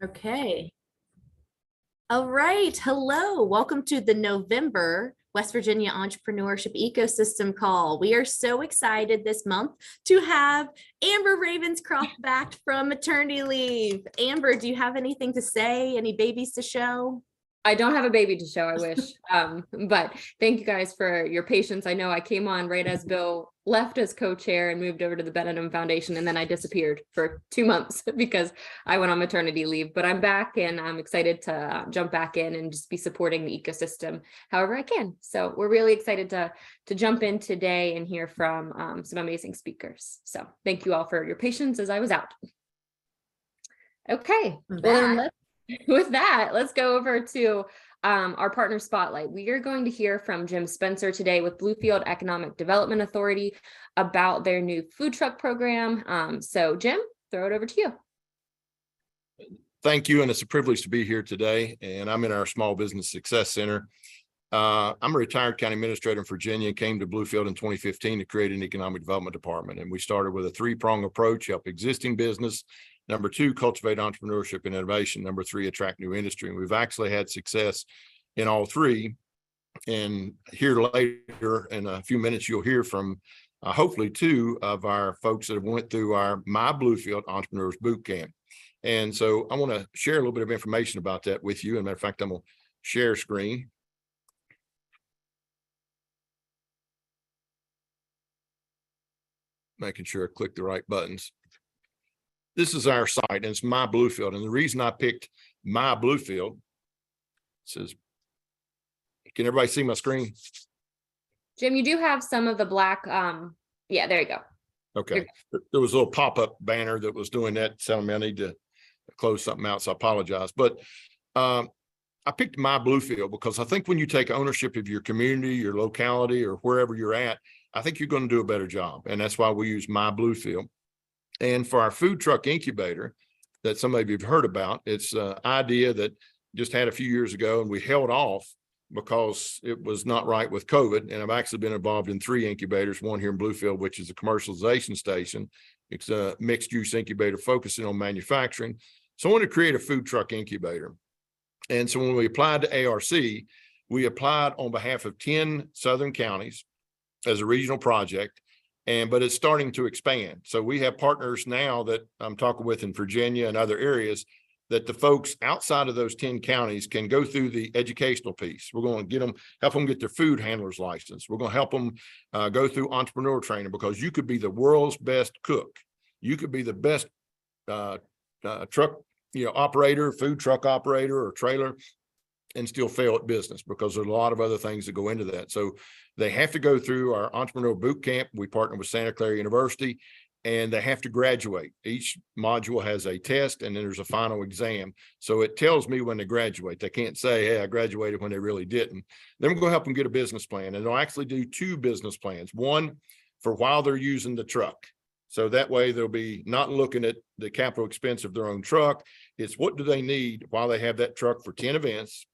Okay. All right. Hello. Welcome to the November West Virginia Entrepreneurship Ecosystem call. We are so excited this month to have Amber Ravenscroft back from maternity leave. Amber, do you have anything to say? Any babies to show? I don't have a baby to show, I wish. But thank you guys for your patience. I know I came on right as Bill left as co-chair and moved over to the Benedum Foundation, and then I disappeared for 2 months because I went on maternity leave. But I'm back and I'm excited to jump back in and just be supporting the ecosystem however I can. So we're really excited to jump in today and hear from some amazing speakers. So thank you all for your patience as I was out. Okay, well, then with that, let's go over to our partner spotlight. We are going to hear from Jim Spencer today with Bluefield Economic Development Authority about their new food truck program. So Jim, throw it over to you. Thank you. And it's a privilege to be here today. And I'm in our Small Business Success Center. I'm a retired county administrator in Virginia and came to Bluefield in 2015 to create an economic development department. And we started with a three-prong approach: help existing business. Number two, cultivate entrepreneurship and innovation. Number three, attract new industry. And we've actually had success in all three. And here later in a few minutes, you'll hear from hopefully two of our folks that have went through our My Bluefield Entrepreneurs Bootcamp. And so I want to share a little bit of information about that with you. As a matter of fact, I'm going to share screen. Making sure I click the right buttons. This is our site, and it's My Bluefield. And the reason I picked My Bluefield says, can everybody see my screen? Jim, you do have some of the black, yeah, there you go. Okay. There was a little pop-up banner that was doing that, telling me I need to close something out, so I apologize. But I picked My Bluefield because I think when you take ownership of your community, your locality, or wherever you're at, I think you're going to do a better job. And that's why we use My Bluefield. And for our food truck incubator that some of you have heard about, it's an idea that just had a few years ago, and we held off because it was not right with COVID. And I've actually been involved in 3 incubators, one here in Bluefield, which is a commercialization station. It's a mixed use incubator focusing on manufacturing. So I wanted to create a food truck incubator. And so when we applied to ARC, we applied on behalf of 10 southern counties as a regional project. But it's starting to expand. So we have partners now that I'm talking with in Virginia and other areas that the folks outside of those 10 counties can go through the educational piece. We're going to help them get their food handler's license. We're going to help them go through entrepreneur training, because you could be the world's best cook. You could be the best truck, operator, food truck operator or trailer, and still fail at business, because there's a lot of other things that go into that. So they have to go through our entrepreneur boot camp. We partner with Santa Clara University, and they have to graduate. Each module has a test, and then there's a final exam. So it tells me when they graduate. They can't say, hey, I graduated, when they really didn't. Then we're going to help them get a business plan. And they'll actually do 2 business plans. One for while they're using the truck. So that way they'll be not looking at the capital expense of their own truck. It's what do they need while they have that truck for 10 events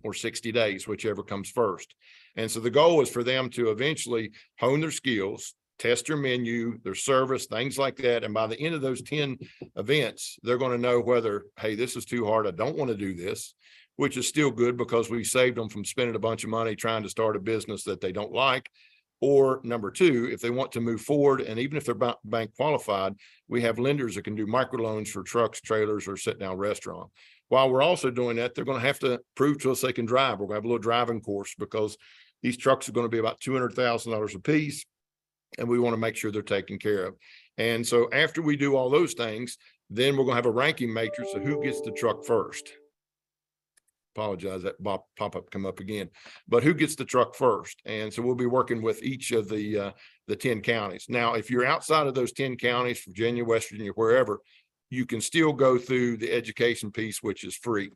or 60 days, whichever comes first. And so the goal is for them to eventually hone their skills, test their menu, their service, things like that. And by the end of those 10 events, they're going to know whether, hey, this is too hard, I don't want to do this, which is still good because we saved them from spending a bunch of money trying to start a business that they don't like. Or number 2, if they want to move forward, and even if they're bank qualified, we have lenders that can do microloans for trucks, trailers, or sit-down restaurant. While we're also doing that, they're going to have to prove to us they can drive. We're going to have a little driving course, because these trucks are going to be about $200,000 a piece, and we want to make sure they're taken care of. And so after we do all those things, then we're going to have a ranking matrix of who gets the truck first. Apologize, that pop-up come up again, but who gets the truck first? And so we'll be working with each of the 10 counties. Now, if you're outside of those 10 counties, Virginia, West Virginia, wherever, you can still go through the education piece, which is free.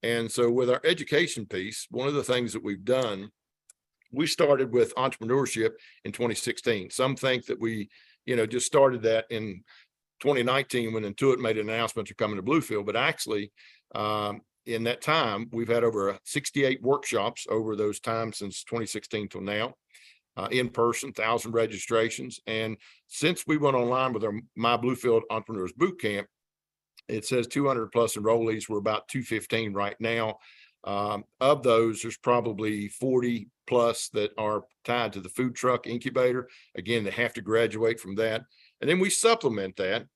And so with our education piece, one of the things that we've done, we started with entrepreneurship in 2016. Some think that we, just started that in 2019 when Intuit made an announcement to come to Bluefield, but actually, in that time, we've had over 68 workshops over those times since 2016 till now, in person, 1,000 registrations. And since we went online with our My Bluefield Entrepreneurs Bootcamp, It says 200 plus enrollees. We're about 215 right now. Of those, there's probably 40 plus that are tied to the food truck incubator. Again, they have to graduate from that. And then we supplement that.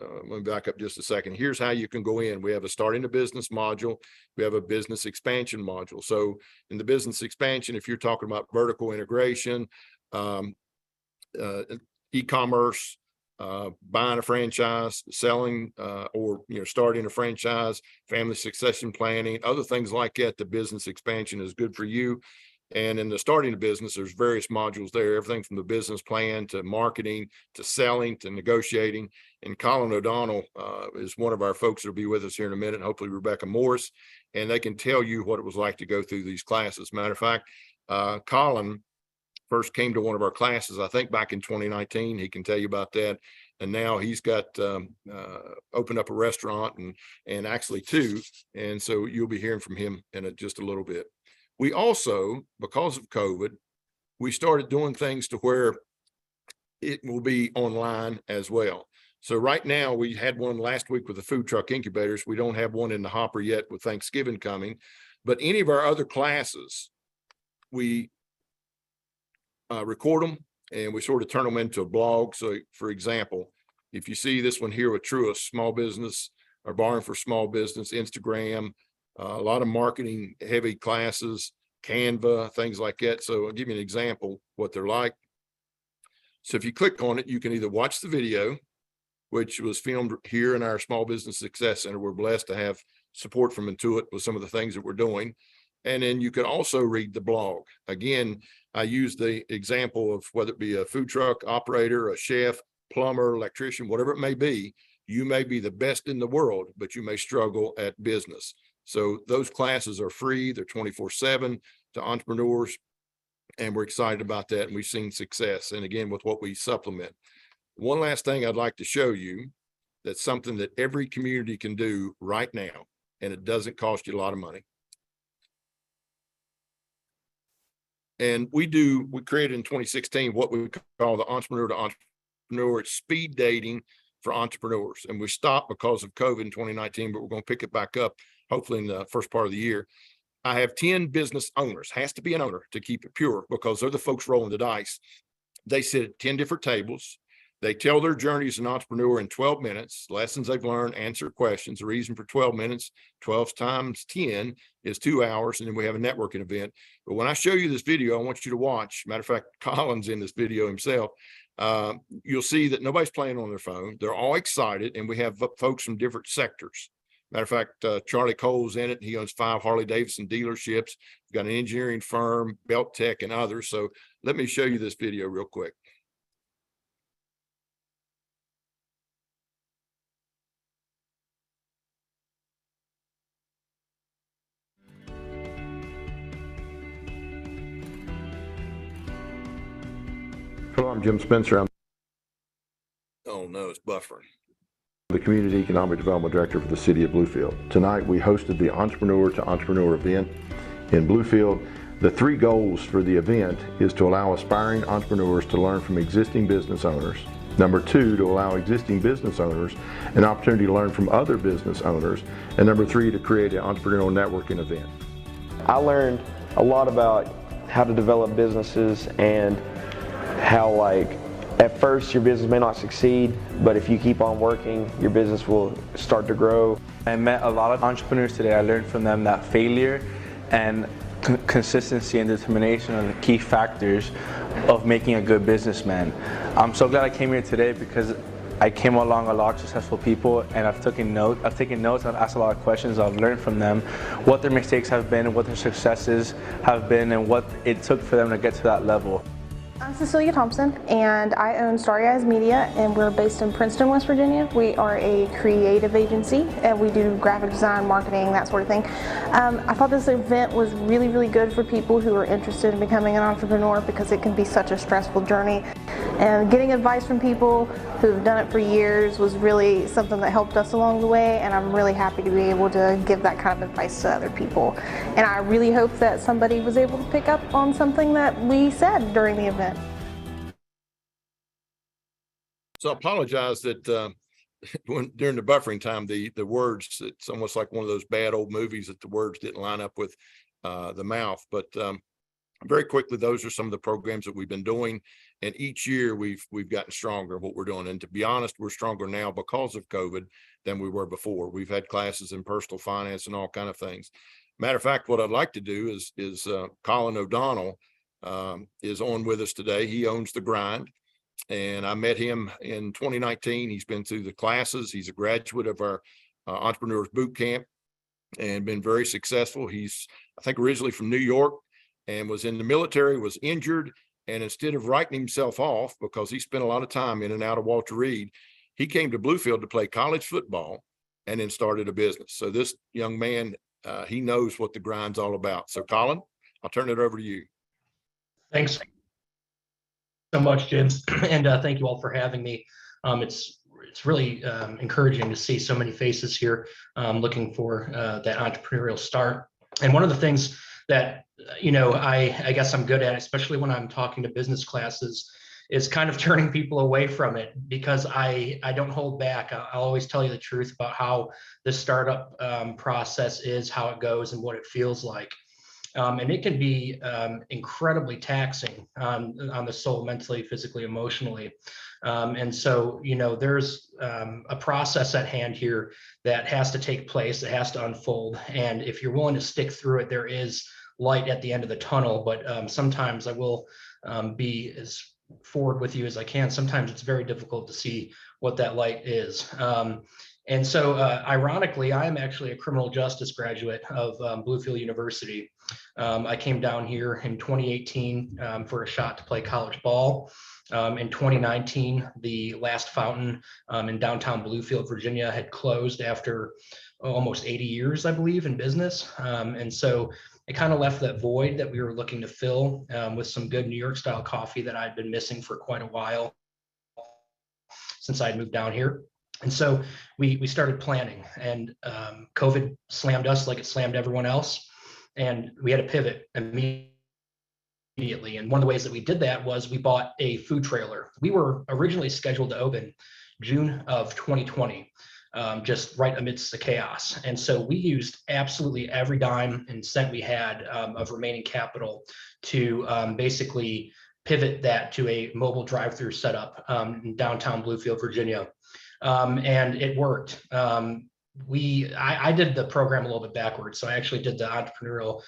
Let me back up just a second. Here's how you can go in. We have a starting a business module. We have a business expansion module. So in the business expansion, if you're talking about vertical integration, e-commerce, buying a franchise, selling, or starting a franchise, family succession planning, other things like that, the business expansion is good for you. And in the starting a business, there's various modules there, everything from the business plan to marketing to selling to negotiating. And Colin O'Donnell is one of our folks that'll be with us here in a minute, hopefully Rebecca Morris, and they can tell you what it was like to go through these classes. Matter of fact, Colin first came to one of our classes, I think back in 2019. He can tell you about that. And now he's got opened up a restaurant and actually two. And so you'll be hearing from him in just a little bit. We also, because of COVID, we started doing things to where it will be online as well. So right now we had one last week with the food truck incubators. We don't have one in the hopper yet with Thanksgiving coming, but any of our other classes, we record them and we sort of turn them into a blog. So for example, if you see this one here with Truist Small Business or Barn for Small Business, Instagram, a lot of marketing heavy classes, Canva, things like that. So I'll give you an example what they're like. So if you click on it, you can either watch the video, which was filmed here in our Small Business Success Center. We're blessed to have support from Intuit with some of the things that we're doing. And then you can also read the blog. Again, I use the example of whether it be a food truck operator, a chef, plumber, electrician, whatever it may be. You may be the best in the world, but you may struggle at business. So those classes are free. They're 24/7 to entrepreneurs. And we're excited about that. And we've seen success. And again, with what we supplement. One last thing I'd like to show you, that's something that every community can do right now. And it doesn't cost you a lot of money. And we created in 2016 what we call the entrepreneur to entrepreneur. It's speed dating for entrepreneurs. And we stopped because of COVID in 2019, but we're going to pick it back up hopefully in the first part of the year. I have 10 business owners, has to be an owner to keep it pure because they're the folks rolling the dice. They sit at 10 different tables. They tell their journey as an entrepreneur in 12 minutes, lessons they've learned, answer questions. The reason for 12 minutes, 12 times 10 is 2 hours. And then we have a networking event. But when I show you this video, I want you to watch. Matter of fact, Colin's in this video himself. You'll see that nobody's playing on their phone. They're all excited. And we have folks from different sectors. Matter of fact, Charlie Cole's in it. He owns 5 Harley-Davidson dealerships. We've got an engineering firm, Belt Tech, and others. So let me show you this video real quick. Hello, I'm Jim Spencer. I'm Oh no, it's buffering. the Community Economic Development Director for the City of Bluefield. Tonight we hosted the Entrepreneur to Entrepreneur event in Bluefield. The 3 goals for the event is to allow aspiring entrepreneurs to learn from existing business owners. Number 2, to allow existing business owners an opportunity to learn from other business owners. And number 3, to create an entrepreneurial networking event. I learned a lot about how to develop businesses and how, like, at first your business may not succeed, but if you keep on working, your business will start to grow. I met a lot of entrepreneurs today. I learned from them that failure and consistency and determination are the key factors of making a good businessman. I'm so glad I came here today because I came along a lot of successful people, and I've taken notes, I've asked a lot of questions, I've learned from them what their mistakes have been, what their successes have been, and what it took for them to get to that level. I'm Cecilia Thompson, and I own Starry Eyes Media, and we're based in Princeton, West Virginia. We are a creative agency, and we do graphic design, marketing, that sort of thing. I thought this event was really, really good for people who are interested in becoming an entrepreneur because it can be such a stressful journey. And getting advice from people who've done it for years was really something that helped us along the way, and I'm really happy to be able to give that kind of advice to other people. And I really hope that somebody was able to pick up on something that we said during the event. So I apologize that during the buffering time, the words, it's almost like one of those bad old movies that the words didn't line up with the mouth. But very quickly, those are some of the programs that we've been doing. And each year we've gotten stronger in what we're doing. And to be honest, we're stronger now because of COVID than we were before. We've had classes in personal finance and all kind of things. Matter of fact, what I'd like to do is Colin O'Donnell is on with us today. He owns The Grind. And I met him in 2019. He's been through the classes. He's a graduate of our Entrepreneurs Boot Camp and been very successful. He's, I think, originally from New York and was in the military, was injured. And instead of writing himself off, because he spent a lot of time in and out of Walter Reed, he came to Bluefield to play college football and then started a business. So this young man, he knows what the grind's all about. So Colin, I'll turn it over to you. Thanks so much, Jim, and thank you all for having me. It's really encouraging to see so many faces here looking for that entrepreneurial start. And one of the things that I guess I'm good at, especially when I'm talking to business classes, is kind of turning people away from it, because I don't hold back. I'll always tell you the truth about how the startup process is, how it goes, and what it feels like. And it can be incredibly taxing on the soul, mentally, physically, emotionally. And so, there's a process at hand here that has to take place, that has to unfold. And if you're willing to stick through it, there is light at the end of the tunnel. But sometimes I will be as forward with you as I can. Sometimes it's very difficult to see what that light is. And so, ironically, I am actually a criminal justice graduate of Bluefield University. I came down here in 2018 for a shot to play college ball. In 2019, the last fountain in downtown Bluefield, Virginia, had closed after almost 80 years, I believe, in business. And so it kind of left that void that we were looking to fill with some good New York style coffee that I'd been missing for quite a while since I'd moved down here. And so we started planning, and COVID slammed us like it slammed everyone else. And we had to pivot immediately. And one of the ways that we did that was we bought a food trailer. We were originally scheduled to open June of 2020, just right amidst the chaos. And so we used absolutely every dime and cent we had of remaining capital to basically pivot that to a mobile drive-through setup in downtown Bluefield, Virginia. And it worked. I did the program a little bit backwards. So I actually did the entrepreneurial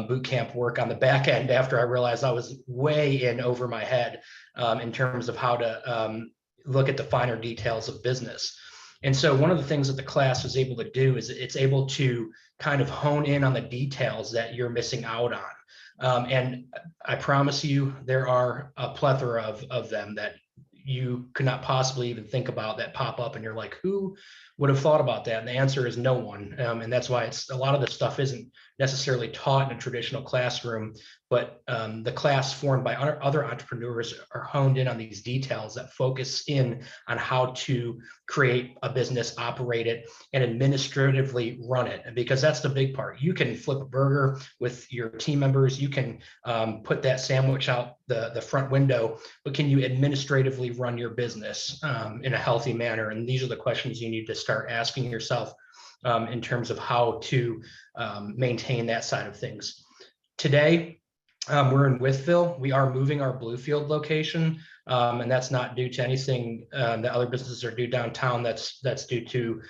boot camp work on the back end after I realized I was way in over my head in terms of how to look at the finer details of business. And so one of the things that the class was able to do is it's able to kind of hone in on the details that you're missing out on. And I promise you, there are a plethora of them that you could not possibly even think about that pop up, and you're like, who would have thought about that? And the answer is no one. And that's why a lot of this stuff isn't necessarily taught in a traditional classroom, but the class formed by other entrepreneurs are honed in on these details that focus in on how to create a business, operate it, and administratively run it. Because that's the big part. You can flip a burger with your team members. You can put that sandwich out the front window, but can you administratively run your business in a healthy manner? And these are the questions you need to start asking yourself in terms of how to maintain that side of things. Today, we're in Wytheville. We are moving our Bluefield location, and that's not due to anything that other businesses are due downtown. That's due to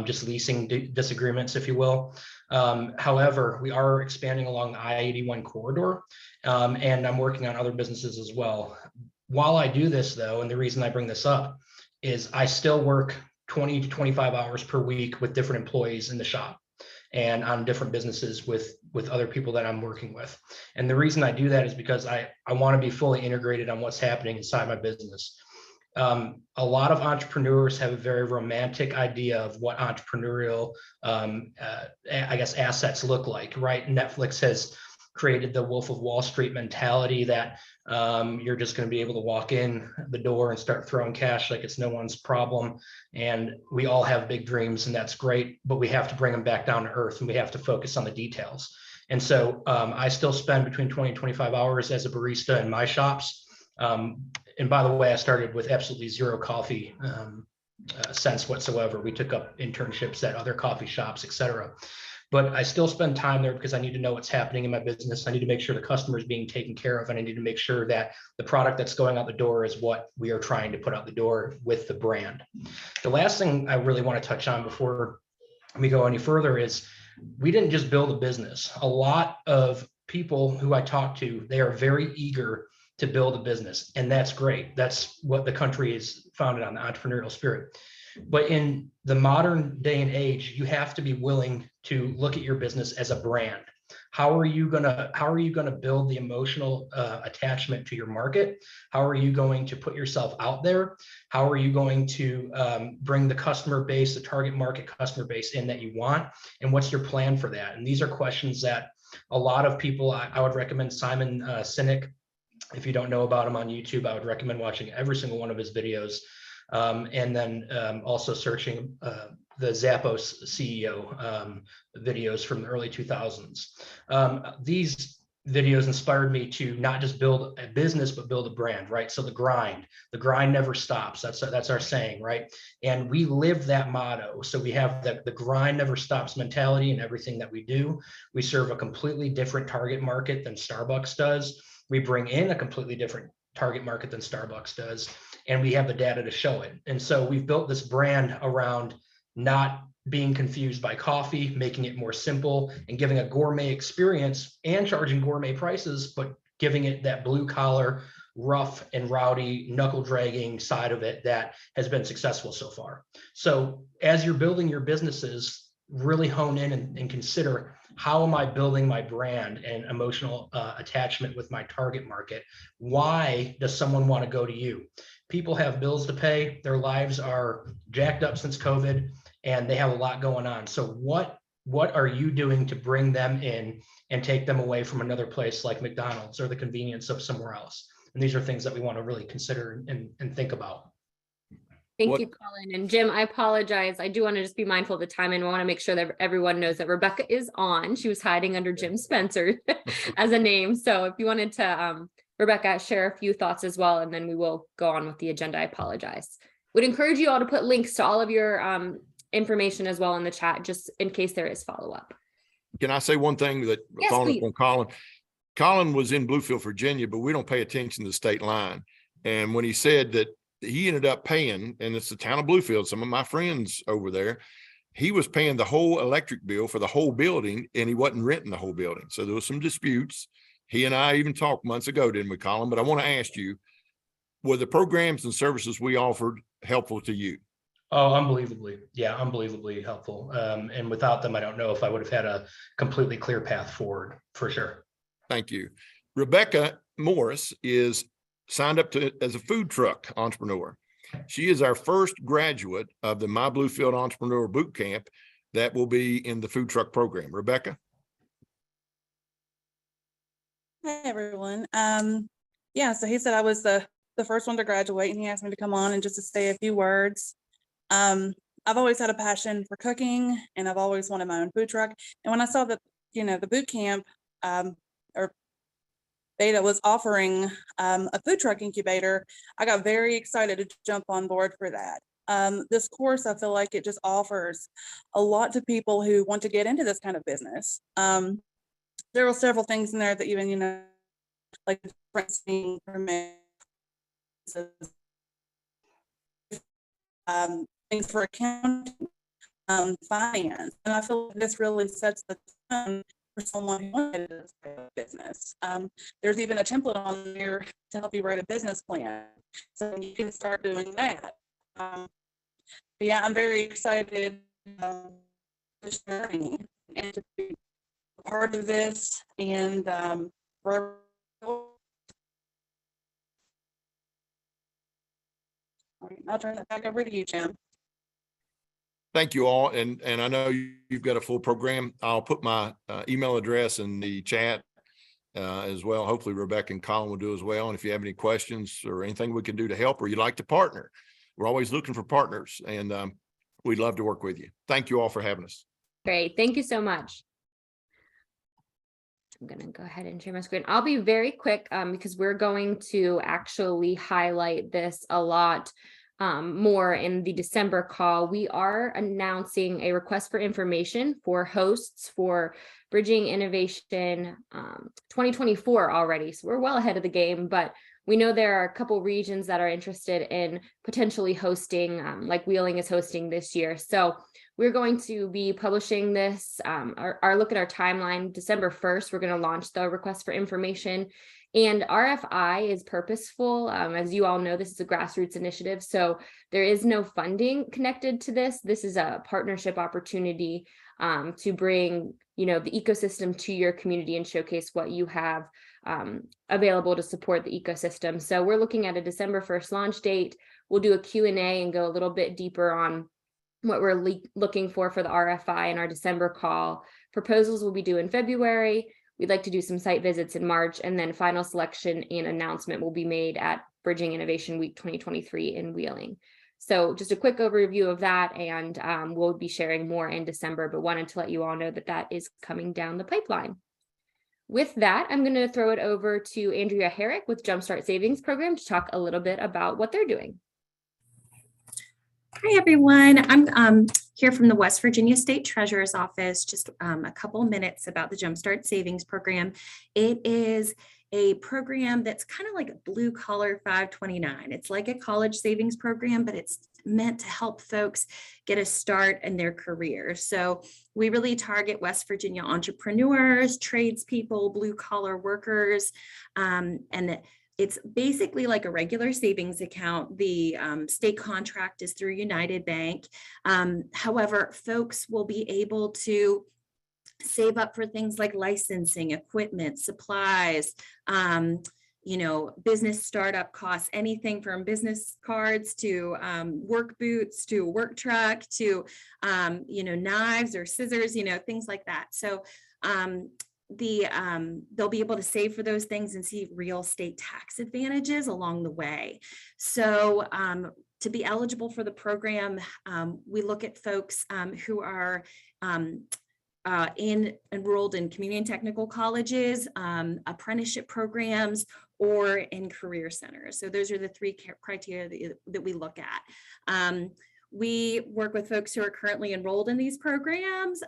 just leasing disagreements, if you will. However, we are expanding along the I-81 corridor, and I'm working on other businesses as well. While I do this, though, and the reason I bring this up is I still work 20 to 25 hours per week with different employees in the shop and on different businesses with other people that I'm working with. And the reason I do that is because I want to be fully integrated on what's happening inside my business. A lot of entrepreneurs have a very romantic idea of what entrepreneurial, I guess, assets look like, right? Netflix has created the Wolf of Wall Street mentality that you're just going to be able to walk in the door and start throwing cash like it's no one's problem. And we all have big dreams, and that's great, but we have to bring them back down to earth, and we have to focus on the details. And so I still spend between 20 and 25 hours as a barista in my shops. And by the way, I started with absolutely zero coffee sense whatsoever. We took up internships at other coffee shops, et cetera. But I still spend time there because I need to know what's happening in my business. I need to make sure the customer is being taken care of, and I need to make sure that the product that's going out the door is what we are trying to put out the door with the brand. The last thing I really want to touch on before we go any further is we didn't just build a business. A lot of people who I talk to, they are very eager to build a business, and that's great. That's what the country is founded on, the entrepreneurial spirit. But in the modern day and age, you have to be willing to look at your business as a brand. How are you gonna build the emotional attachment to your market? How are you going to put yourself out there? How are you going to bring the customer base, the target market customer base in that you want? And what's your plan for that? And these are questions that a lot of people, I would recommend Simon Sinek. If you don't know about him on YouTube, I would recommend watching every single one of his videos. And then also searching the Zappos CEO videos from the early 2000s. These videos inspired me to not just build a business, but build a brand, right? So the grind never stops. That's our saying, right? And we live that motto. So we have the grind never stops mentality in everything that we do. We serve a completely different target market than Starbucks does. We bring in a completely different target market than Starbucks does, and we have the data to show it. And so we've built this brand around not being confused by coffee, making it more simple and giving a gourmet experience and charging gourmet prices, but giving it that blue collar, rough and rowdy, knuckle dragging side of it that has been successful so far. So as you're building your businesses, really hone in and consider, how am I building my brand and emotional attachment with my target market? Why does someone want to go to you? People have bills to pay. Their lives are jacked up since COVID, and they have a lot going on. So what are you doing to bring them in and take them away from another place like McDonald's or the convenience of somewhere else? And these are things that we want to really consider and think about. Thank you, Colin. And Jim, I apologize. I do want to just be mindful of the time, and want to make sure that everyone knows that Rebecca is on. She was hiding under Jim Spencer as a name. So if you wanted to, Rebecca, share a few thoughts as well, and then we will go on with the agenda. I apologize. Would encourage you all to put links to all of your information as well in the chat, just in case there is follow-up. Can I say one thing that following up on Colin? Colin was in Bluefield, Virginia, but we don't pay attention to the state line. And when he said that he ended up paying, and it's the town of Bluefield, some of my friends over there, he was paying the whole electric bill for the whole building, and he wasn't renting the whole building. So there was some disputes. He and I even talked months ago, didn't we, Colin? But I want to ask you, were the programs and services we offered helpful to you? Oh, unbelievably. Yeah, unbelievably helpful. And without them, I don't know if I would have had a completely clear path forward, for sure. Thank you. Rebecca Morris is signed up as a food truck entrepreneur. She is our first graduate of the My Bluefield Entrepreneur Boot Camp that will be in the food truck program. Rebecca? Hi, everyone. Yeah, so he said I was the first one to graduate, and he asked me to come on and just to say a few words. I've always had a passion for cooking, and I've always wanted my own food truck. And when I saw that, the boot camp or Beta was offering a food truck incubator, I got very excited to jump on board for that. This course, I feel like it just offers a lot to people who want to get into this kind of business. There were several things in there that even, like different things for accounting, finance. And I feel like this really sets the tone for someone who wanted this business. There's even a template on there to help you write a business plan, so you can start doing that. Yeah, I'm very excited this journey and to be a part of this, and for I'll turn it back over to you, Jim. Thank you all. And I know you've got a full program. I'll put my email address in the chat as well. Hopefully Rebecca and Colin will do as well. And if you have any questions or anything we can do to help, or you'd like to partner, we're always looking for partners, and we'd love to work with you. Thank you all for having us. Great. Thank you so much. I'm going to go ahead and share my screen. I'll be very quick because we're going to actually highlight this a lot more in the December call. We are announcing a request for information for hosts for Bridging Innovation 2024 already. So we're well ahead of the game, but we know there are a couple regions that are interested in potentially hosting, like Wheeling is hosting this year. So we're going to be publishing this, our look at our timeline, December 1st, we're going to launch the request for information. And RFI is purposeful. As you all know, this is a grassroots initiative, so there is no funding connected to this. This is a partnership opportunity to bring, the ecosystem to your community and showcase what you have available to support the ecosystem. So we're looking at a December 1st launch date. We'll do a Q&A and go a little bit deeper on what we're looking for the RFI in our December call. Proposals will be due in February. We'd like to do some site visits in March, and then final selection and announcement will be made at Bridging Innovation Week 2023 in Wheeling. So just a quick overview of that, and we'll be sharing more in December, but wanted to let you all know that that is coming down the pipeline. With that, I'm going to throw it over to Andrea Herrick with Jumpstart Savings Program to talk a little bit about what they're doing. Hi, everyone. I'm here from the West Virginia State Treasurer's Office. Just a couple minutes about the Jumpstart Savings Program. It is a program that's kind of like a blue collar 529. It's like a college savings program, but it's meant to help folks get a start in their career. So we really target West Virginia entrepreneurs, tradespeople, blue collar workers, and it's basically like a regular savings account. The state contract is through United Bank. However, folks will be able to save up for things like licensing, equipment, supplies, business startup costs, anything from business cards to work boots to work truck to, knives or scissors, things like that. So they'll be able to save for those things and see real estate tax advantages along the way. So to be eligible for the program, we look at folks who are enrolled in community and technical colleges, apprenticeship programs, or in career centers. So those are the three criteria that we look at. We work with folks who are currently enrolled in these programs,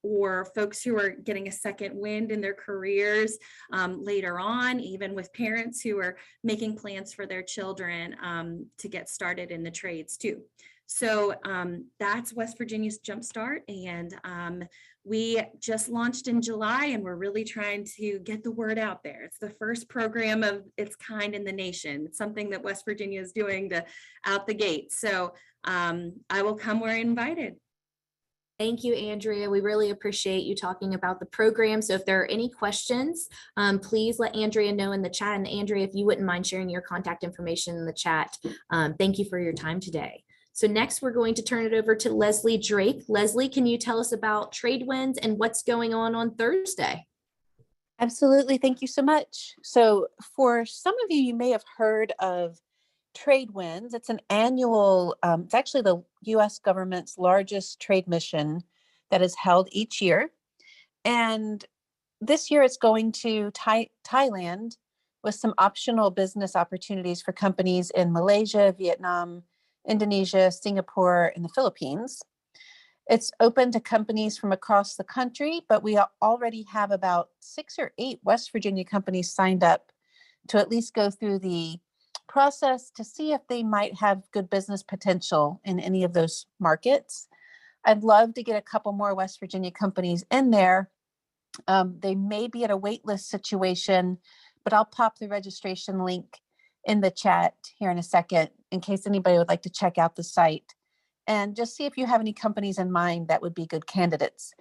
or folks who are getting a second wind in their careers later on, even with parents who are making plans for their children to get started in the trades too. So that's West Virginia's Jumpstart, and we just launched in July, and we're really trying to get the word out there. It's the first program of its kind in the nation. It's something that West Virginia is doing out the gate. So I will come where invited. Thank you, Andrea. We really appreciate you talking about the program. So if there are any questions, please let Andrea know in the chat. And Andrea, if you wouldn't mind sharing your contact information in the chat, thank you for your time today. So next, we're going to turn it over to Leslie Drake. Leslie, can you tell us about Tradewinds and what's going on Thursday? Absolutely. Thank you so much. So for some of you, you may have heard of Tradewinds. It's an annual, it's actually the U.S. government's largest trade mission that is held each year. And this year it's going to Thailand with some optional business opportunities for companies in Malaysia, Vietnam, Indonesia, Singapore, and the Philippines. It's open to companies from across the country, but we already have about 6 or 8 West Virginia companies signed up to at least go through the process to see if they might have good business potential in any of those markets. I'd love to get a couple more West Virginia companies in there. They may be at a wait list situation, but I'll pop the registration link in the chat here in a second in case anybody would like to check out the site and just see if you have any companies in mind that would be good candidates.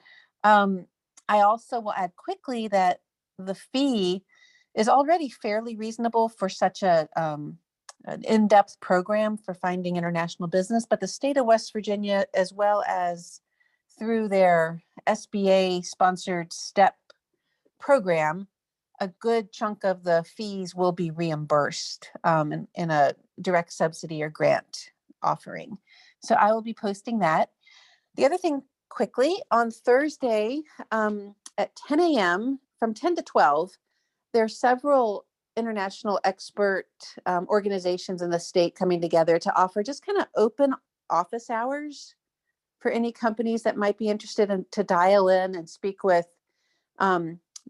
I also will add quickly that the fee is already fairly reasonable for such an in-depth program for finding international business, but the state of West Virginia, as well as through their SBA sponsored STEP program, a good chunk of the fees will be reimbursed in a direct subsidy or grant offering. So I will be posting that. The other thing quickly, on Thursday at 10 a.m. from 10 to 12, there are several international expert organizations in the state coming together to offer just kind of open office hours for any companies that might be interested in to dial in and speak with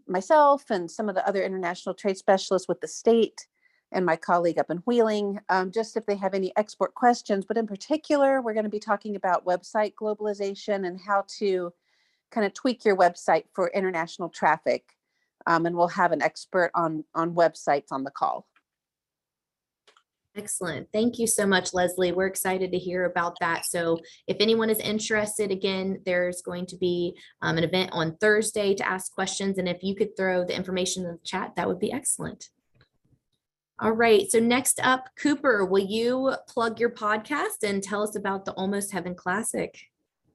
myself and some of the other international trade specialists with the state and my colleague up in Wheeling, just if they have any export questions. But in particular, we're going to be talking about website globalization and how to kind of tweak your website for international traffic. And we'll have an expert on websites on the call. Excellent. Thank you so much, Leslie. We're excited to hear about that. So if anyone is interested, again, there's going to be an event on Thursday to ask questions. And if you could throw the information in the chat, that would be excellent. All right. So next up, Cooper, will you plug your podcast and tell us about the Almost Heaven Classic?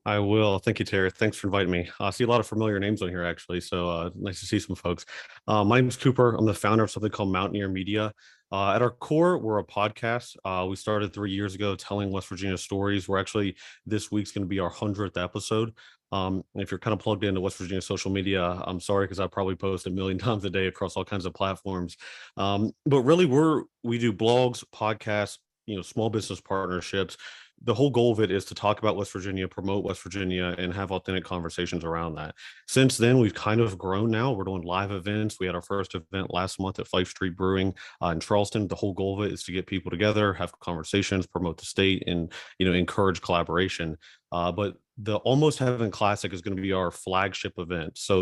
I will. Thank you, Tara. Thanks for inviting me. I see a lot of familiar names on here, actually. So nice to see some folks. My name is Cooper. I'm the founder of something called Mountaineer Media. At our core, we're a podcast. We started 3 years ago telling West Virginia stories. We're actually, this week's going to be our 100th episode. If you're kind of plugged into West Virginia social media, I'm sorry, because I probably post 1 million times a day across all kinds of platforms. But really, we do blogs, podcasts, small business partnerships. The whole goal of it is to talk about West Virginia, promote West Virginia, and have authentic conversations around that. Since then, we've kind of grown now. We're doing live events. We had our first event last month at Fife Street Brewing in Charleston. The whole goal of it is to get people together, have conversations, promote the state, and encourage collaboration. But the Almost Heaven Classic is going to be our flagship event. So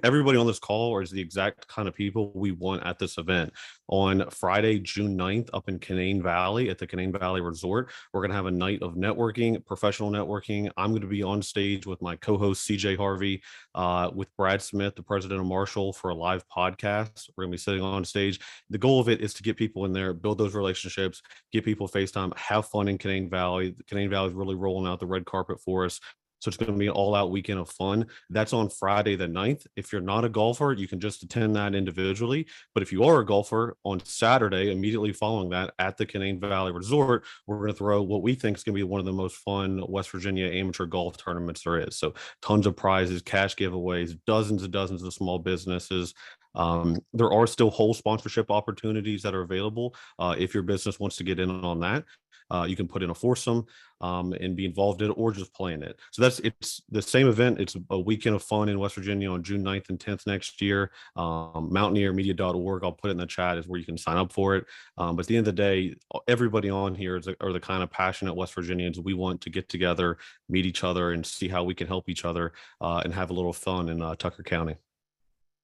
everybody on this call is the exact kind of people we want at this event. On Friday, June 9th, up in Canaan Valley at the Canaan Valley Resort, we're going to have a night of networking, professional networking. I'm going to be on stage with my co-host, CJ Harvey, with Brad Smith, the president of Marshall, for a live podcast. We're going to be sitting on stage. The goal of it is to get people in there, build those relationships, get people FaceTime, have fun in Canaan Valley. The Canaan Valley is really rolling out the red carpet for us. So it's going to be an all-out weekend of fun. That's on Friday the 9th. If you're not a golfer, you can just attend that individually. But if you are a golfer, on Saturday, immediately following that, at the Canaan Valley Resort, we're going to throw what we think is going to be one of the most fun West Virginia amateur golf tournaments there is. So tons of prizes, cash giveaways, dozens and dozens of small businesses. There are still whole sponsorship opportunities that are available. If your business wants to get in on that, you can put in a foursome and be involved in it, or just play in it. So it's the same event. It's a weekend of fun in West Virginia on June 9th and 10th next year. Mountaineermedia.org, I'll put it in the chat, is where you can sign up for it. But at the end of the day, everybody on here are the kind of passionate West Virginians. We want to get together, meet each other, and see how we can help each other and have a little fun in Tucker County.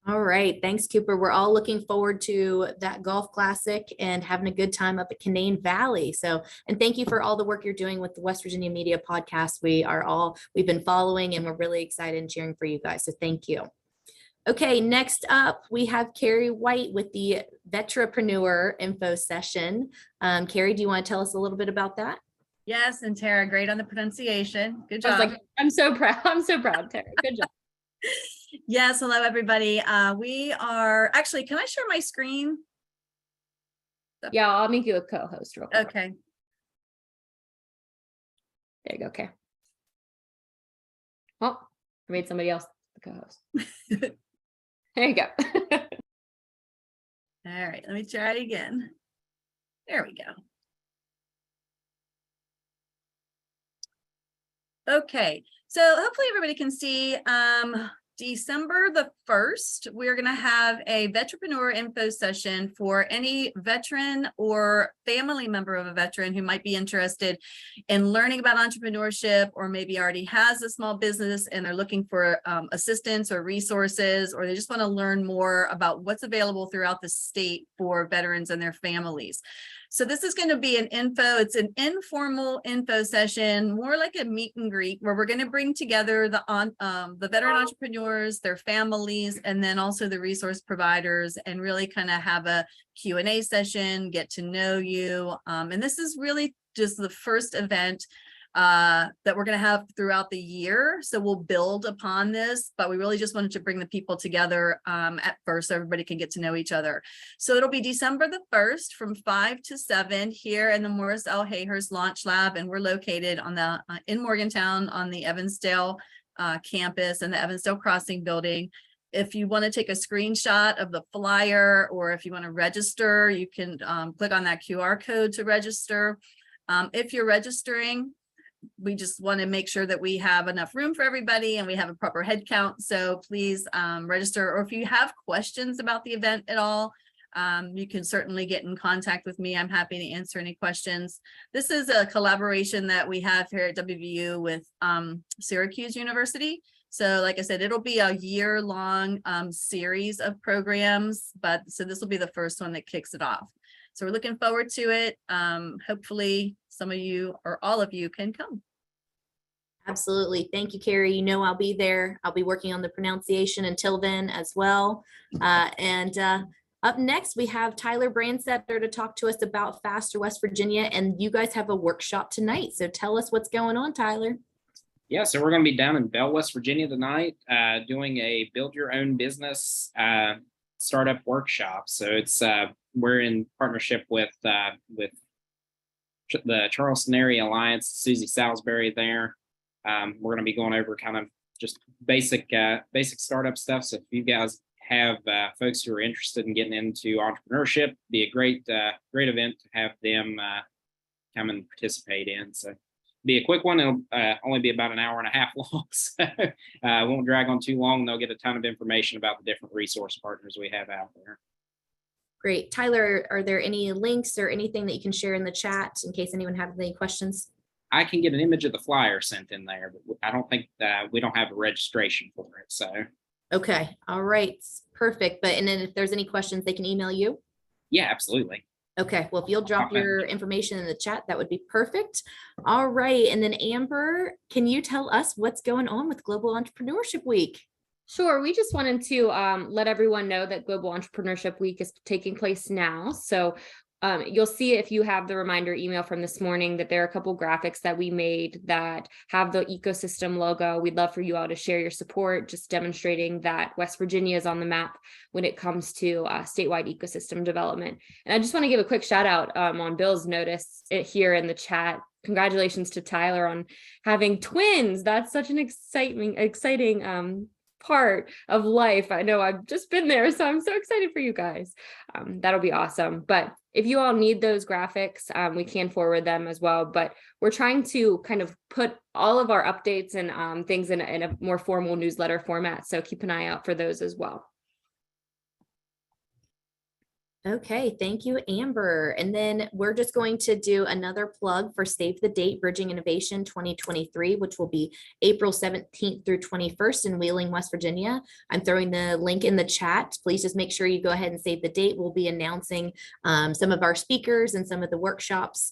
All right. Thanks, Cooper. We're all looking forward to that golf classic and having a good time up at Canaan Valley. And thank you for all the work you're doing with the West Virginia Media Podcast. We've been following, and we're really excited and cheering for you guys. So thank you. Okay, next up, we have Carrie White with the Vetrapreneur info session. Carrie, do you want to tell us a little bit about that? Yes, and Tara, great on the pronunciation. Good job. I'm so proud. I'm so proud, Tara. Good job. Yes, hello everybody. We are actually, can I share my screen? Yeah, I'll make you a co-host real quick. Okay. There you go. Okay. Oh, I made somebody else the co-host. There you go. All right, let me try it again. There we go. Okay, so hopefully everybody can see December the 1st, we're going to have a Vetrapreneur info session for any veteran or family member of a veteran who might be interested in learning about entrepreneurship, or maybe already has a small business and they're looking for assistance or resources, or they just want to learn more about what's available throughout the state for veterans and their families. So this is going to be it's an informal info session, more like a meet and greet, where we're going to bring together the veteran entrepreneurs, their families, and then also the resource providers, and really kind of have a Q&A session, get to know you. And this is really just the first event that we're going to have throughout the year. So we'll build upon this, but we really just wanted to bring the people together at first so everybody can get to know each other. So it'll be December the 1st from 5 to 7 here in the Morris L. Hayhurst Launch Lab. And we're located on in Morgantown on the Evansdale campus and the Evansdale Crossing building. if you want to take a screenshot of the flyer, or if you want to register, you can click on that QR code to register. If you're registering, we just want to make sure that we have enough room for everybody and we have a proper head count. So please register, or if you have questions about the event at all, you can certainly get in contact with me. I'm happy to answer any questions. This is a collaboration that we have here at WVU with Syracuse University. So like I said, it'll be a year-long series of programs, so this will be the first one that kicks it off. So we're looking forward to it. Hopefully some of you or all of you can come. Absolutely. Thank you, Carrie. You know, I'll be there. I'll be working on the pronunciation until then as well. Up next, we have Tyler Brandsetter to talk to us about Faster West Virginia, and you guys have a workshop tonight. So tell us what's going on, Tyler. Yeah, so we're going to be down in Bell, West Virginia tonight, doing a build your own business startup workshop. So it's we're in partnership with the Charleston Area Alliance, Susie Salisbury there. We're going to be going over kind of just basic startup stuff. So if you guys have folks who are interested in getting into entrepreneurship, be a great event to have them come and participate in. So be a quick one. It'll only be about an hour and a half long, so won't drag on too long. They'll get a ton of information about the different resource partners we have out there. Great. Tyler, are there any links or anything that you can share in the chat in case anyone has any questions? I can get an image of the flyer sent in there, but I don't think we don't have a registration for it. So okay. All right. Perfect. And then if there's any questions, they can email you. Yeah, absolutely. Okay. Well, if you'll drop your information in the chat, that would be perfect. All right. And then Amber, can you tell us what's going on with Global Entrepreneurship Week? Sure. We just wanted to let everyone know that Global Entrepreneurship Week is taking place now. So you'll see if you have the reminder email from this morning that there are a couple graphics that we made that have the ecosystem logo. We'd love for you all to share your support, just demonstrating that West Virginia is on the map when it comes to statewide ecosystem development. And I just want to give a quick shout out on Bill's notice here in the chat. Congratulations to Tyler on having twins. That's such an exciting part of life. I know I've just been there, so I'm so excited for you guys. That'll be awesome. But if you all need those graphics, we can forward them as well. But we're trying to kind of put all of our updates and things in a more formal newsletter format. So keep an eye out for those as well. Okay, thank you, Amber. And then we're just going to do another plug for Save the Date Bridging Innovation 2023, which will be April 17th through 21st in Wheeling, West Virginia. I'm throwing the link in the chat. Please just make sure you go ahead and save the date. We'll be announcing some of our speakers and some of the workshops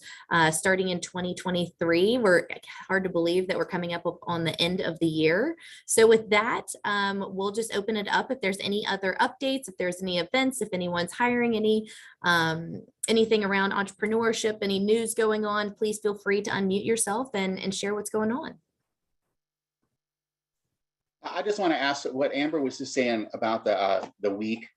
starting in 2023. We're hard to believe that we're coming up on the end of the year. So with that, we'll just open it up if there's any other updates, if there's any events, if anyone's hiring anything around entrepreneurship, any news going on, please feel free to unmute yourself and share what's going on. I just want to ask what Amber was just saying about the week.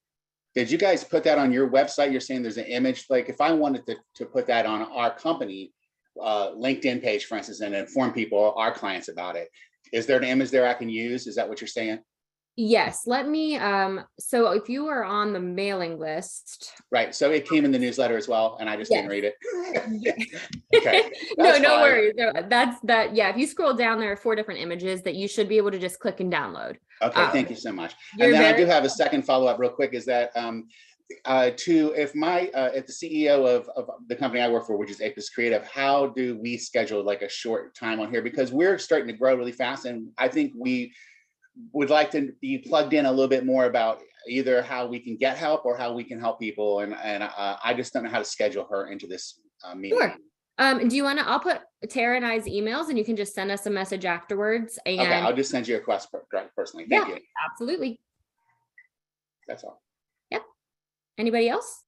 Did you guys put that on your website? You're saying there's an image. Like if I wanted to put that on our company LinkedIn page, for instance, and inform people, our clients about it, is there an image there I can use? Is that what you're saying? Yes, let me, so if you are on the mailing list. Right, so it came in the newsletter as well, and I just didn't read it. Okay. No worries. That's that. Yeah, if you scroll down, there are 4 different images that you should be able to just click and download. Okay, thank you so much. And then I do have a second follow-up real quick, is that if the CEO of the company I work for, which is Apis Creative, how do we schedule like a short time on here? Because we're starting to grow really fast, and I think we would like to be plugged in a little bit more about either how we can get help or how we can help people. And I just don't know how to schedule her into this meeting. Sure. Do you want to, I'll put Tara and I's emails and you can just send us a message afterwards. And okay, I'll just send you a request personally. Thank you. Absolutely. That's all. Yep. Anybody else?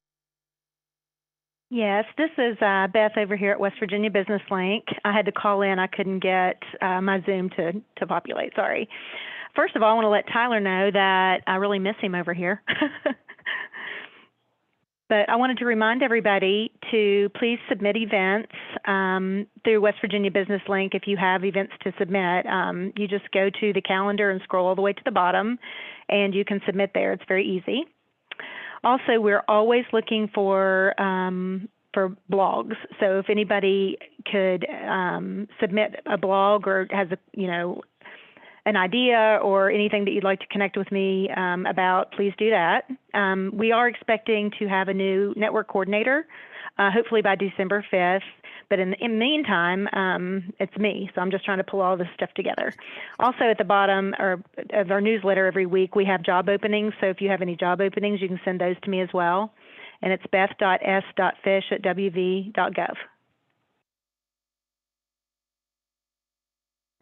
Yes, this is Beth over here at West Virginia Business Link. I had to call in. I couldn't get my Zoom to populate. Sorry. First of all, I want to let Tyler know that I really miss him over here. But I wanted to remind everybody to please submit events through West Virginia Business Link. If you have events to submit, you just go to the calendar and scroll all the way to the bottom, and you can submit there. It's very easy. Also, we're always looking for blogs. So if anybody could submit a blog or has an idea or anything that you'd like to connect with me about, please do that. We are expecting to have a new network coordinator, hopefully by December 5th. But in the meantime, it's me. So I'm just trying to pull all this stuff together. Also at the bottom of our newsletter every week, we have job openings. So if you have any job openings, you can send those to me as well. And it's beth.s.fish@wv.gov.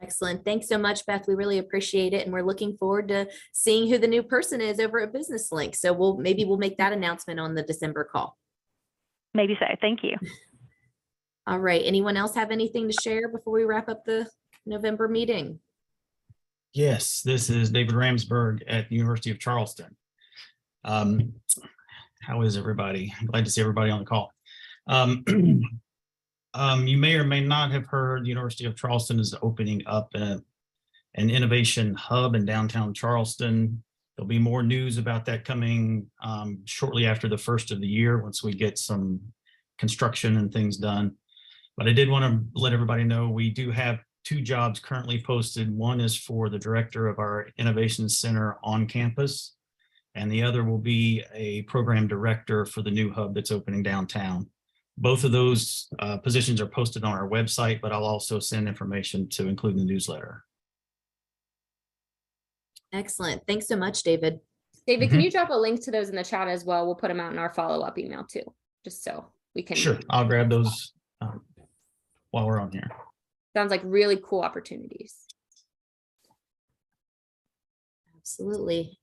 Excellent. Thanks so much, Beth. We really appreciate it. And we're looking forward to seeing who the new person is over at Business Link. So we'll make that announcement on the December call. Maybe so. Thank you. All right. Anyone else have anything to share before we wrap up the November meeting? Yes, this is David Ramsberg at the University of Charleston. How is everybody? I'm glad to see everybody on the call. You may or may not have heard the University of Charleston is opening up an innovation hub in downtown Charleston. There'll be more news about that coming shortly after the first of the year once we get some construction and things done. But I did want to let everybody know we do have 2 jobs currently posted. One is for the director of our Innovation Center on campus, and the other will be a program director for the new hub that's opening downtown. Both of those positions are posted on our website, but I'll also send information to include in the newsletter. Excellent. Thanks so much, David. David, can you drop a link to those in the chat as well? We'll put them out in our follow-up email too, just so we can. Sure, I'll grab those while we're on here. Sounds like really cool opportunities. Absolutely.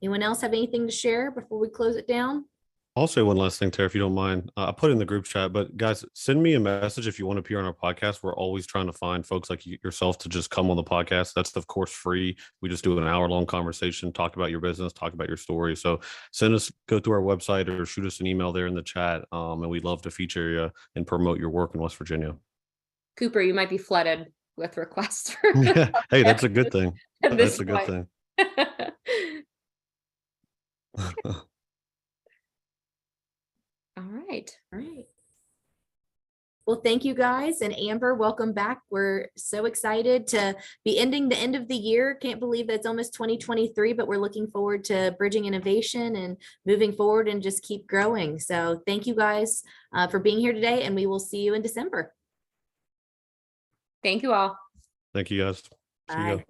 Anyone else have anything to share before we close it down? I'll say one last thing, Tara, if you don't mind. I put it in the group chat, but guys, send me a message if you want to appear on our podcast. We're always trying to find folks like yourself to just come on the podcast. That's, of course, free. We just do an hour-long conversation, talk about your business, talk about your story. So go through our website or shoot us an email there in the chat, and we'd love to feature you and promote your work in West Virginia. Cooper, you might be flooded with requests. Hey, that's a good thing. That's a good thing. All right. Well, thank you guys. And Amber, welcome back. We're so excited to be ending the end of the year. Can't believe that it's almost 2023, but we're looking forward to bridging innovation and moving forward and just keep growing. So thank you guys for being here today, and we will see you in December. Thank you all. Thank you guys. See you. Bye.